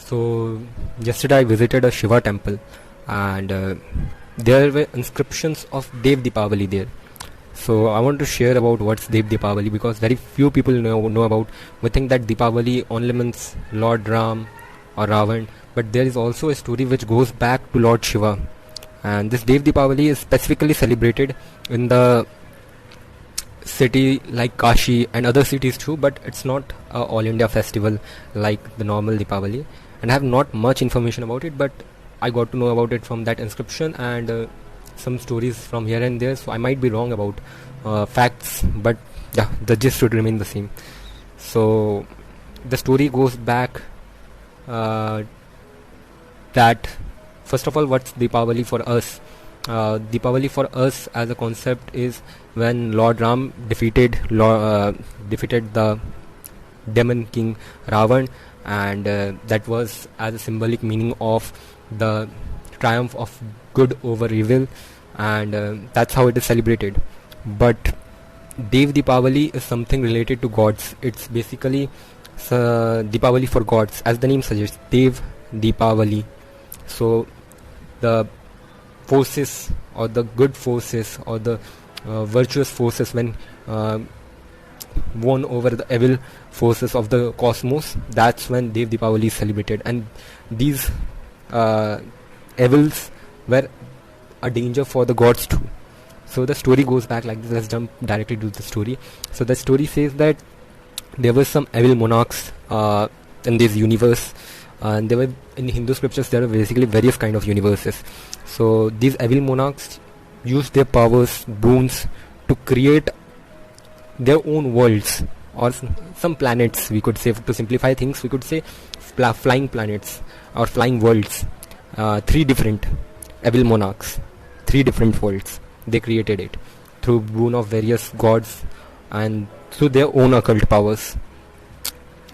So yesterday I visited a Shiva temple, and there were inscriptions of Dev Deepawali there. So I want to share about what's Dev Deepawali, because very few people know about. We think that Deepawali only means Lord Ram or Ravan, but there is also a story which goes back to Lord Shiva. And this Dev Deepawali is specifically celebrated in the city like Kashi and other cities too, but it's not a all India festival like the normal Deepawali. And I have not much information about it, but I got to know about it from that inscription and some stories from here and there, so I might be wrong about facts, but yeah, the gist should remain the same. So the story goes back that first of all, what's Deepawali for us? Deepawali for us as a concept is when Lord Ram defeated the demon king Ravan, and that was as a symbolic meaning of the triumph of good over evil, and that's how it is celebrated. But Dev Deepawali is something related to gods. It's basically Deepawali for gods, as the name suggests, Dev Deepawali. So the forces, or the good forces, or the virtuous forces, when won over the evil forces of the cosmos, that's when Dev Deepawali is celebrated. And these evils were a danger for the gods too. So the story goes back like this. Let's jump directly to the story. So the story says that there were some evil monarchs in this universe, and there were, in Hindu scriptures, there are basically various kind of universes. So these evil monarchs used their powers, boons, to create their own worlds, or some planets, we could say. To simplify things, we could say flying planets or flying worlds. 3 different evil monarchs, 3 different worlds. They created it through boon of various gods and through their own occult powers.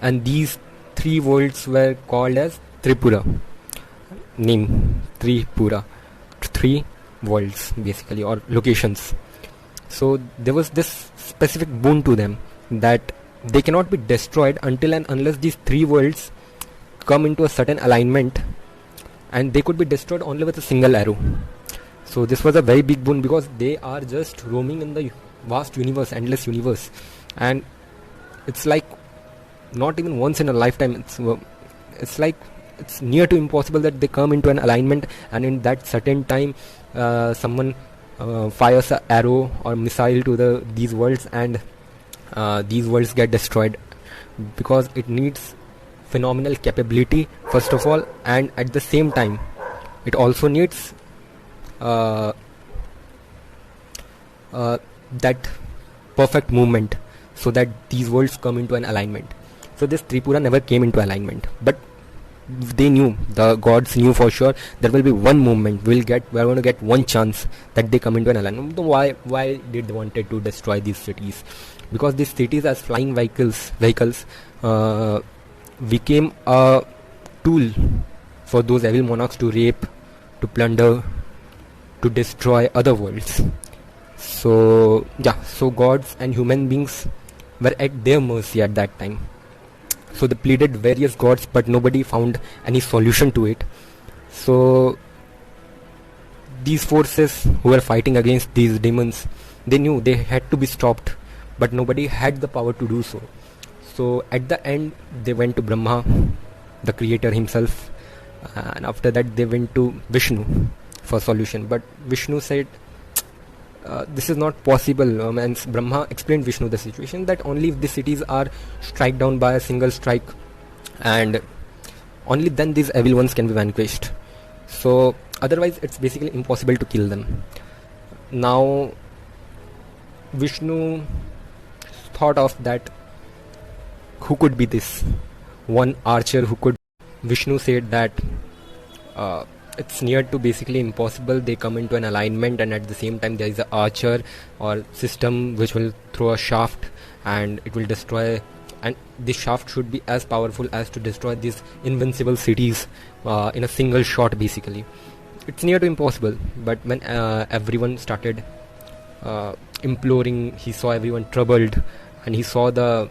And these 3 worlds were called as Tripura. Name Tripura. 3 worlds basically, or locations. So there was this specific boon to them, that they cannot be destroyed until and unless these 3 worlds come into a certain alignment, and they could be destroyed only with a single arrow. So this was a very big boon, because they are just roaming in the vast universe, endless universe, and it's like not even once in a lifetime. It's like it's near to impossible that they come into an alignment, and in that certain time someone fires an arrow or missile to these worlds, and these worlds get destroyed, because it needs phenomenal capability first of all, and at the same time it also needs that perfect movement, so that these worlds come into an alignment. So this Tripura never came into alignment, but they knew, the gods knew for sure, there will be one movement, we're going to get one chance that they come into an alignment. So why did they wanted to destroy these cities? Because these cities as flying vehicles became a tool for those evil monarchs to rape, to plunder, to destroy other worlds. So gods and human beings were at their mercy at that time. So they pleaded various gods, but nobody found any solution to it. So these forces who were fighting against these demons, they knew they had to be stopped, but nobody had the power to do so. So at the end they went to Brahma, the creator himself, and after that they went to Vishnu for solution. But Vishnu said this is not possible, and Brahma explained Vishnu the situation, that only if the cities are struck down by a single strike, and only then these evil ones can be vanquished. So otherwise it's basically impossible to kill them. Now Vishnu thought of that, who could be this one archer who could. Vishnu said that it's near to basically impossible. They come into an alignment, and at the same time there is an archer or system which will throw a shaft and it will destroy, and this shaft should be as powerful as to destroy these invincible cities in a single shot basically. It's near to impossible. But when everyone started imploring, he saw everyone troubled, and he saw the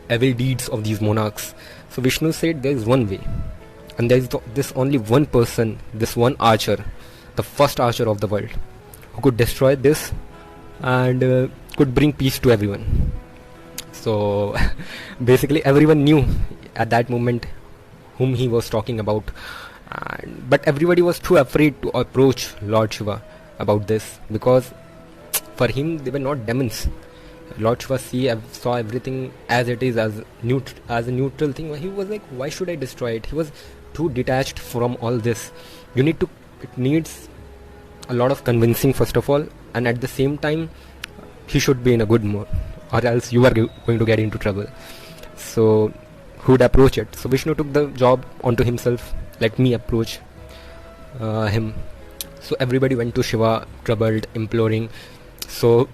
evil deeds of these monarchs. So Vishnu said there is one way, and there is this only one person, this one archer, the first archer of the world, who could destroy this and could bring peace to everyone. So basically everyone knew at that moment whom he was talking about, but everybody was too afraid to approach Lord Shiva about this, because for him they were not demons. Lord Shiva saw everything as it is, as a neutral thing. He was like, why should I destroy it? He was too detached from all this. It needs a lot of convincing, first of all, and at the same time he should be in a good mood, or else you are going to get into trouble. So who would approach it? So Vishnu took the job onto himself. Let me approach him. So everybody went to Shiva, troubled, imploring. So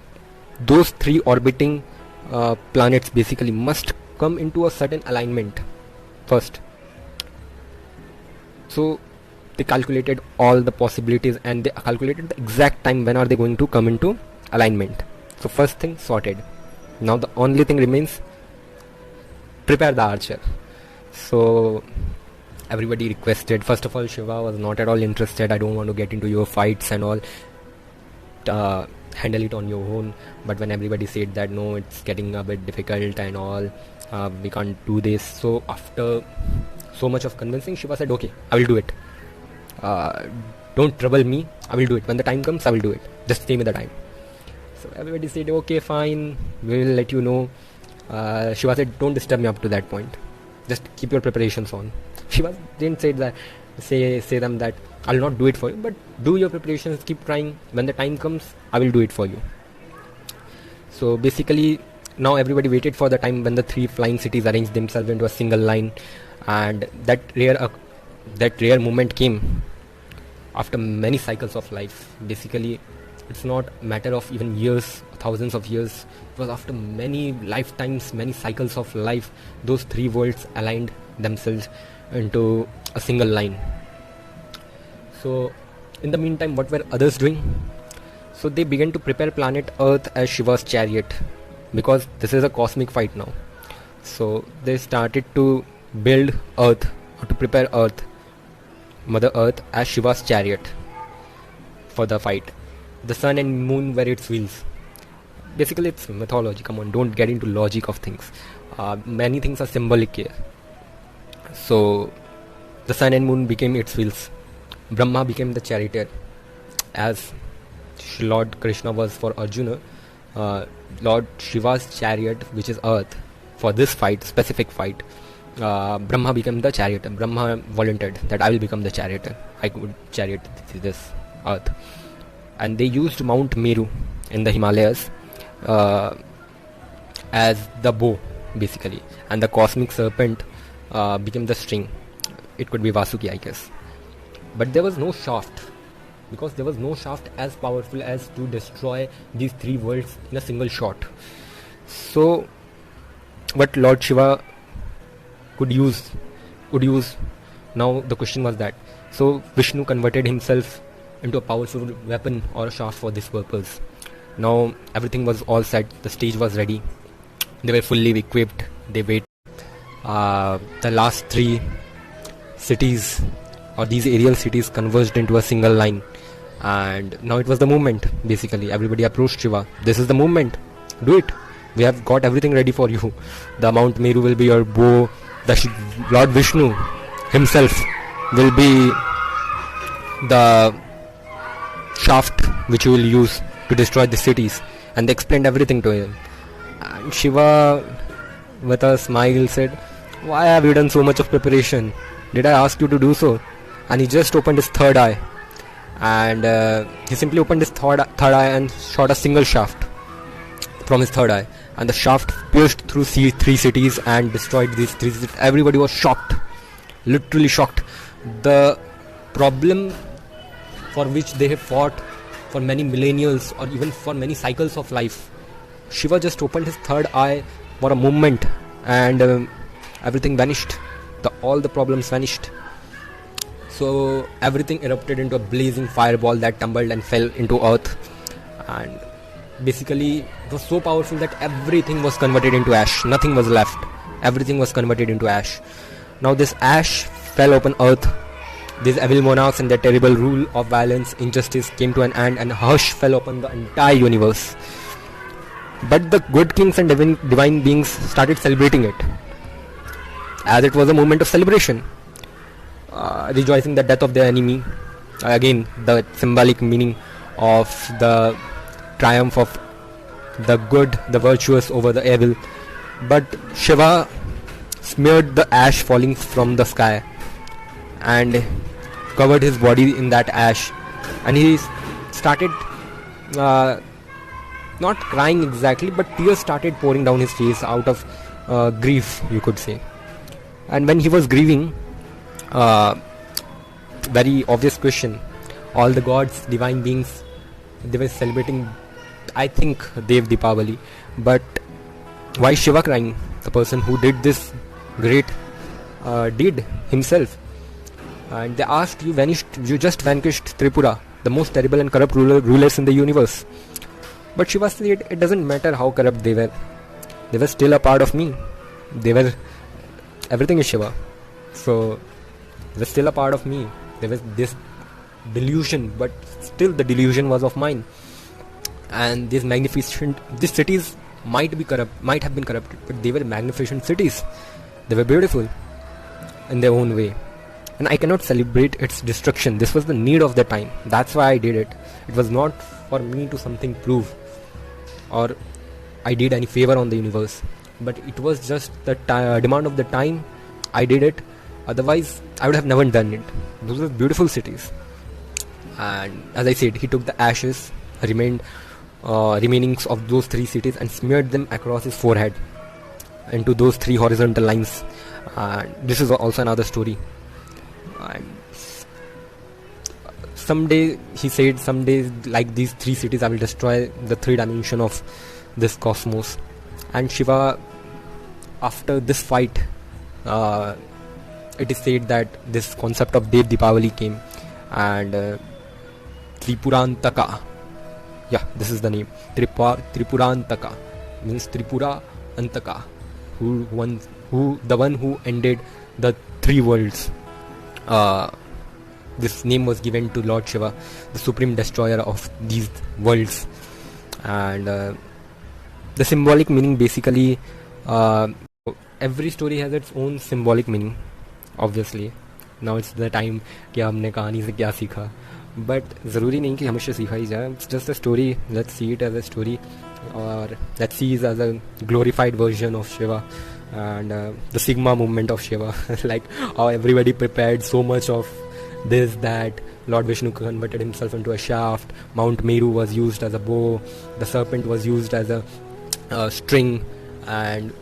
those three orbiting planets basically must come into a certain alignment first. So they calculated all the possibilities, and they calculated the exact time when are they going to come into alignment. So first thing sorted. Now the only thing remains, prepare the archer. So everybody requested. First of all, Shiva was not at all interested. I don't want to get into your fights and all. Handle it on your own. But when everybody said that no, it's getting a bit difficult and all, we can't do this. So after so much of convincing, Shiva said, okay, I will do it. Don't trouble me, I will do it. When the time comes, I will do it. Just stay with the time. So everybody said, okay, fine, we will let you know. Shiva said, don't disturb me up to that point. Just keep your preparations on. Shiva didn't say them that I'll not do it for you, but do your preparations, keep trying. When the time comes, I will do it for you. So basically, now everybody waited for the time when the three flying cities arranged themselves into a single line, and that rare moment came after many cycles of life. Basically, it's not a matter of even years, thousands of years. It was after many lifetimes, many cycles of life, those three worlds aligned themselves into a single line. So in the meantime, what were others doing? So they began to prepare planet Earth as Shiva's chariot, because this is a cosmic fight now. So they started to build Earth, or to prepare Earth, Mother Earth, as Shiva's chariot for the fight. The sun and moon were its wheels. Basically, it's mythology. Come on, don't get into logic of things. Many things are symbolic here. So the sun and moon became its wheels. Brahma became the charioteer, as Lord Krishna was for Arjuna. Lord Shiva's chariot, which is Earth, for this fight, specific fight, Brahma became the charioteer. Brahma volunteered that I will become the charioteer. I could chariot this Earth. And they used Mount Meru in the Himalayas as the bow, basically. And the cosmic serpent became the string. It could be Vasuki, I guess. But there was no shaft, because there was no shaft as powerful as to destroy these three worlds in a single shot. So what Lord Shiva would use. Now the question was that. So Vishnu converted himself into a powerful weapon or a shaft for this purpose. Now everything was all set. The stage was ready. They were fully equipped. They waited. The last three cities, or these aerial cities, converged into a single line. And now it was the moment. Basically, everybody approached Shiva. This is the moment. Do it. We have got everything ready for you. The Mount Meru will be your bow. The Lord Vishnu himself will be the shaft which you will use to destroy the cities. And they explained everything to him. And Shiva, with a smile, said, why have you done so much of preparation? Did I ask you to do so? And he just opened his third eye. And he simply opened his third eye and shot a single shaft from his third eye. And the shaft pierced through three cities and destroyed these three cities. Everybody was shocked. Literally shocked. The problem for which they have fought for many millennials, or even for many cycles of life, Shiva just opened his third eye for a moment, and everything vanished. All the problems vanished. So everything erupted into a blazing fireball that tumbled and fell into earth. And basically it was so powerful that everything was converted into ash. Nothing was left. everything was converted into ash. Now this ash fell upon earth. These evil monarchs and their terrible rule of violence, injustice came to an end, and hush fell upon the entire universe. But the good kings and divine beings started celebrating it, as it was a moment of celebration, rejoicing the death of their enemy. Again, the symbolic meaning of the triumph of the good, the virtuous over the evil. But Shiva smeared the ash falling from the sky and covered his body in that ash, and he started not crying exactly, but tears started pouring down his face out of grief, you could say. And when he was grieving, very obvious question, all the gods, divine beings, they were celebrating, I think, Dev Deepawali, but why Shiva crying, the person who did this great deed himself? And they asked, you just vanquished Tripura, the most terrible and corrupt rulers in the universe. But Shiva said, it doesn't matter how corrupt they were still a part of me. Everything is Shiva, so they were still a part of me. There was this delusion, but still the delusion was of mine. And these cities might have been corrupted, but they were magnificent cities. They were beautiful in their own way, and I cannot celebrate its destruction. This was the need of the time. That's why I did it. It was not for me to something prove, or I did any favor on the universe, but it was just the demand of the time. I did it. Otherwise, I would have never done it. Those were beautiful cities. And as I said, he took the ashes, remainings of those three cities, and smeared them across his forehead into those three horizontal lines. This is also another story. And someday, he said, someday, like these three cities, I will destroy the three dimension of this cosmos. And Shiva, after this fight, it is said that this concept of Dev Deepawali came, and Tripurantaka, this is the name, Tripurantaka means Tripura Antaka, the one who ended the three worlds. This name was given to Lord Shiva, the supreme destroyer of these worlds. And the symbolic meaning, basically, every story has its own symbolic meaning. Obviously, now it's the time कि हमने कहानी से क्या सीखा, but ज़रूरी नहीं कि हमेशा सीखा ही जाए. It's just a story. Let's see it as a story, or let's see it as a glorified version of Shiva and the Sigma movement of Shiva. Like how everybody prepared so much of this, that Lord Vishnu converted himself into a shaft, Mount Meru was used as a bow, the serpent was used as a string, and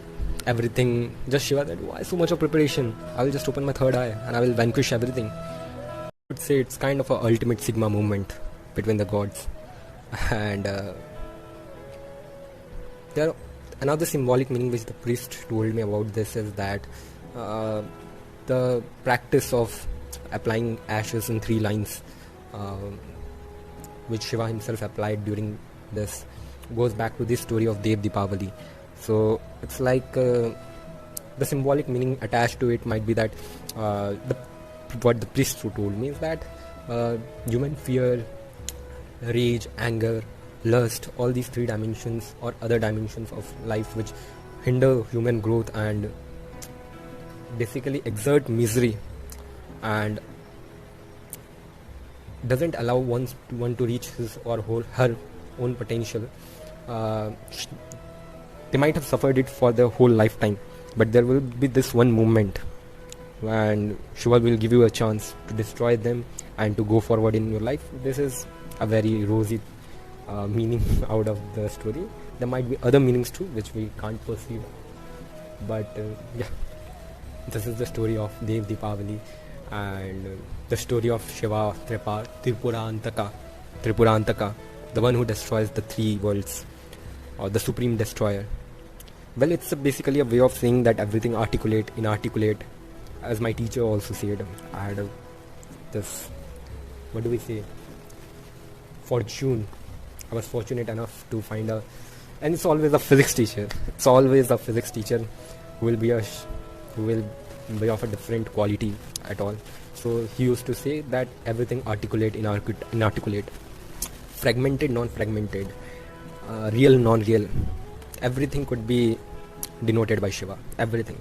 everything. Just Shiva said, why so much of preparation? I will just open my third eye and I will vanquish everything. I would say it's kind of a ultimate Sigma movement between the gods. And there another symbolic meaning which the priest told me about this is that the practice of applying ashes in three lines, which Shiva himself applied during this, goes back to this story of Dev Deepawali. So it's like the symbolic meaning attached to it might be that what the priest told me is that human fear, rage, anger, lust, all these three dimensions or other dimensions of life which hinder human growth and basically exert misery and doesn't allow one to reach his or her own potential. They might have suffered it for their whole lifetime, but there will be this one moment and Shiva will give you a chance to destroy them and to go forward in your life. This is a very rosy meaning out of the story. There might be other meanings too which we can't perceive, but this is the story of Dev Deepawali and the story of Shiva Tripurantaka, the one who destroys the three worlds, or the supreme destroyer. Well, it's basically a way of saying that everything articulate, inarticulate, as my teacher also said. I had this, what do we say, fortune. I was fortunate enough to find and it's always a physics teacher. who will be who will be of a different quality at all. So he used to say that everything articulate, inarticulate, fragmented, non-fragmented, real, non-real, everything could be denoted by Shiva. Everything.